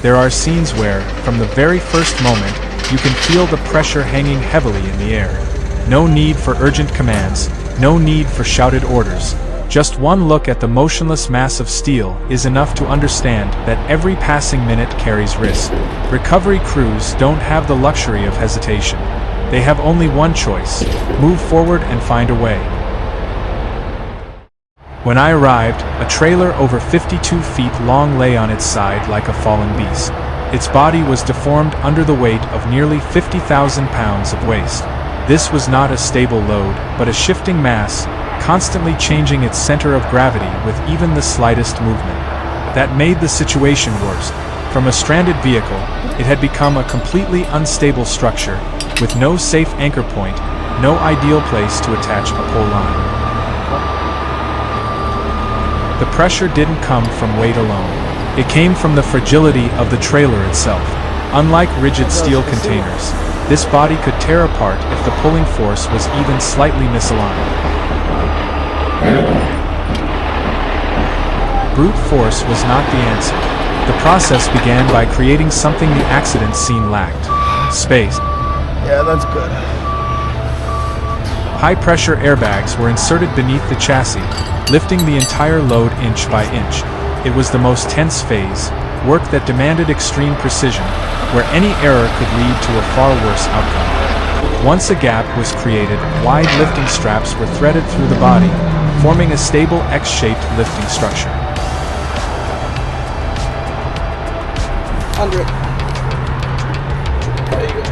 There are scenes where, from the very first moment, you can feel the pressure hanging heavily in the air. No need for urgent commands, no need for shouted orders. Just one look at the motionless mass of steel is enough to understand that every passing minute carries risk. Recovery crews don't have the luxury of hesitation. They have only one choice: move forward and find a way. When I arrived, a trailer over 52 feet long lay on its side like a fallen beast. Its body was deformed under the weight of nearly 50,000 pounds of waste. This was not a stable load, but a shifting mass, constantly changing its center of gravity with even the slightest movement. That made the situation worse. From a stranded vehicle, it had become a completely unstable structure, with no safe anchor point, no ideal place to attach a pole line. The pressure didn't come from weight alone. It came from the fragility of the trailer itself. Unlike rigid steel containers, this body could tear apart if the pulling force was even slightly misaligned. Brute force was not the answer. The process began by creating something the accident scene lacked: space. Yeah, that's good. High-pressure airbags were inserted beneath the chassis, lifting the entire load inch by inch. It was the most tense phase, work that demanded extreme precision, where any error could lead to a far worse outcome. Once a gap was created, wide lifting straps were threaded through the body, forming a stable X-shaped lifting structure. Under it. There you go.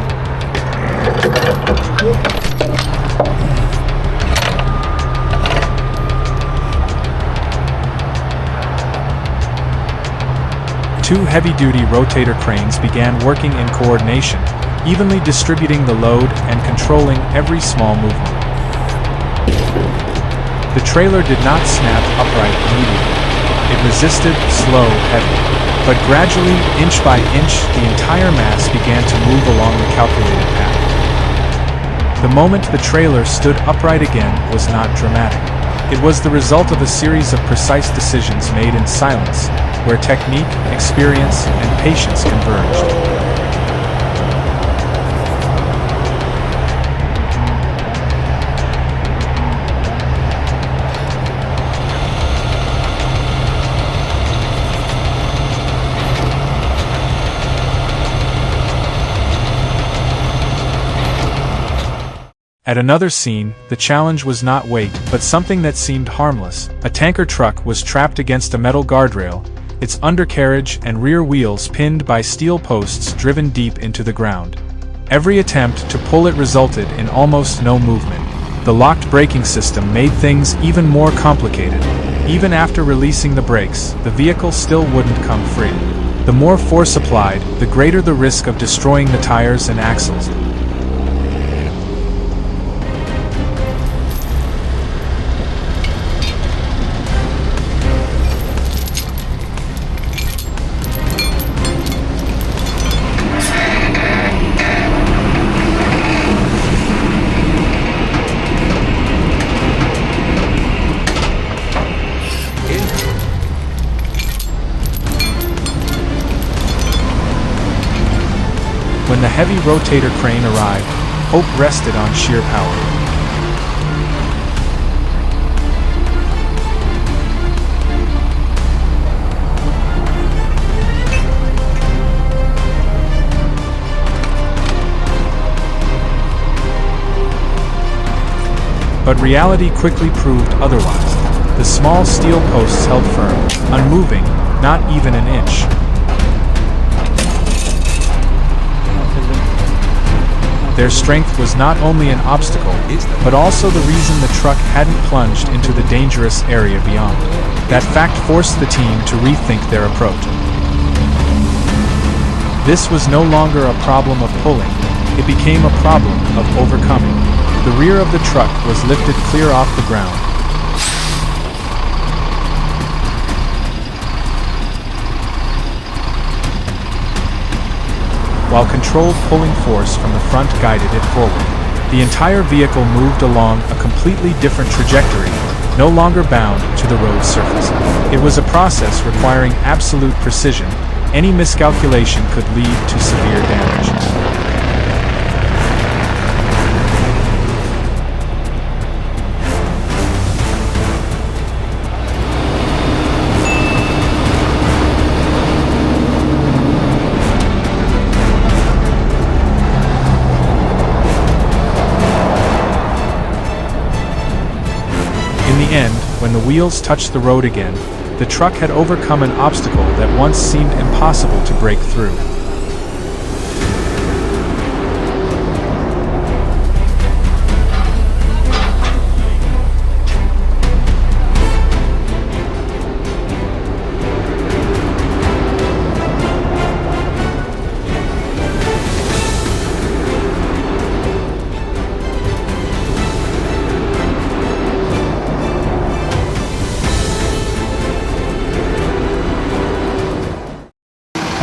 Two heavy-duty rotator cranes began working in coordination, evenly distributing the load and controlling every small movement. The trailer did not snap upright immediately. It resisted, slow, heavy. But gradually, inch by inch, the entire mass began to move along the calculated path. The moment the trailer stood upright again was not dramatic. It was the result of a series of precise decisions made in silence, where technique, experience, and patience converged. At another scene, the challenge was not weight, but something that seemed harmless. A tanker truck was trapped against a metal guardrail, its undercarriage and rear wheels pinned by steel posts driven deep into the ground. Every attempt to pull it resulted in almost no movement. The locked braking system made things even more complicated. Even after releasing the brakes, the vehicle still wouldn't come free. The more force applied, the greater the risk of destroying the tires and axles. When the heavy rotator crane arrived, hope rested on sheer power. But reality quickly proved otherwise. The small steel posts held firm, unmoving, not even an inch. Their strength was not only an obstacle, but also the reason the truck hadn't plunged into the dangerous area beyond. That fact forced the team to rethink their approach. This was no longer a problem of pulling, it became a problem of overcoming. The rear of the truck was lifted clear off the ground. While controlled pulling force from the front guided it forward. The entire vehicle moved along a completely different trajectory, no longer bound to the road surface. It was a process requiring absolute precision, Any miscalculation could lead to severe damage. In the end, when the wheels touched the road again, the truck had overcome an obstacle that once seemed impossible to break through.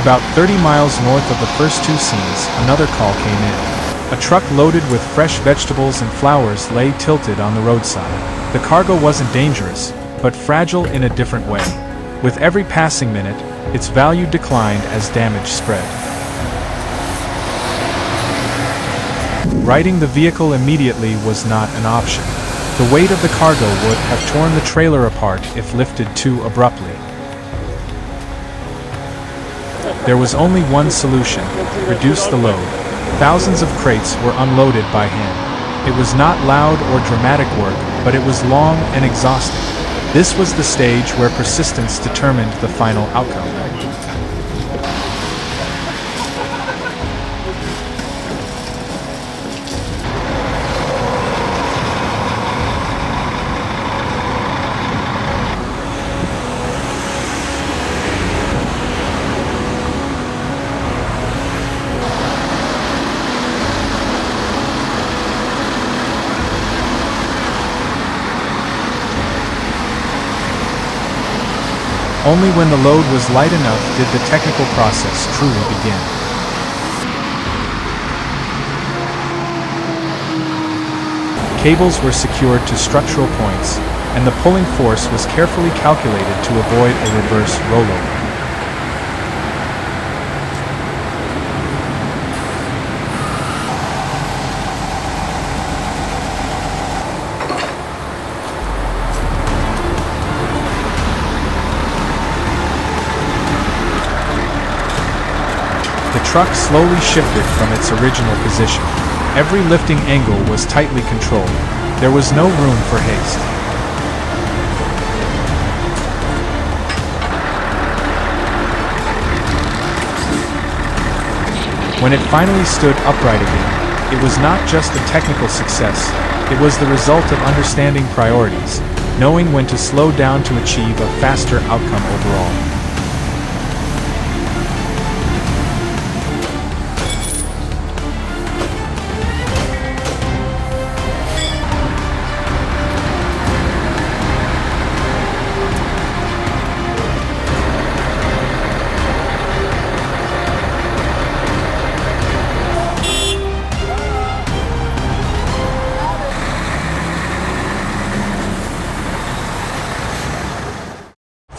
About 30 miles north of the first two scenes, another call came in. A truck loaded with fresh vegetables and flowers lay tilted on the roadside. The cargo wasn't dangerous, but fragile in a different way. With every passing minute, its value declined as damage spread. Righting the vehicle immediately was not an option. The weight of the cargo would have torn the trailer apart if lifted too abruptly. There was only one solution: reduce the load. Thousands of crates were unloaded by hand. It was not loud or dramatic work, but it was long and exhausting. This was the stage where persistence determined the final outcome. Only when the load was light enough did the technical process truly begin. Cables were secured to structural points, and the pulling force was carefully calculated to avoid a reverse rollover. The truck slowly shifted from its original position. Every lifting angle was tightly controlled. There was no room for haste. When it finally stood upright again, it was not just a technical success, it was the result of understanding priorities, knowing when to slow down to achieve a faster outcome overall.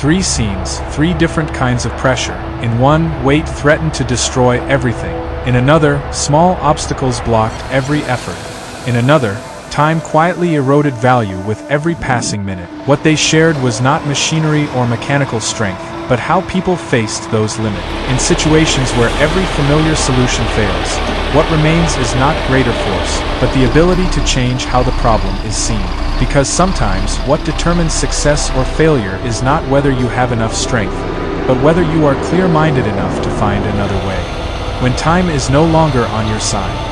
Three scenes, three different kinds of pressure. In one, weight threatened to destroy everything. In another, small obstacles blocked every effort. In another, time quietly eroded value with every passing minute. What they shared was not machinery or mechanical strength, but how people faced those limits. In situations where every familiar solution fails, what remains is not greater force, but the ability to change how the problem is seen. Because sometimes what determines success or failure is not whether you have enough strength, but whether you are clear-minded enough to find another way. When time is no longer on your side,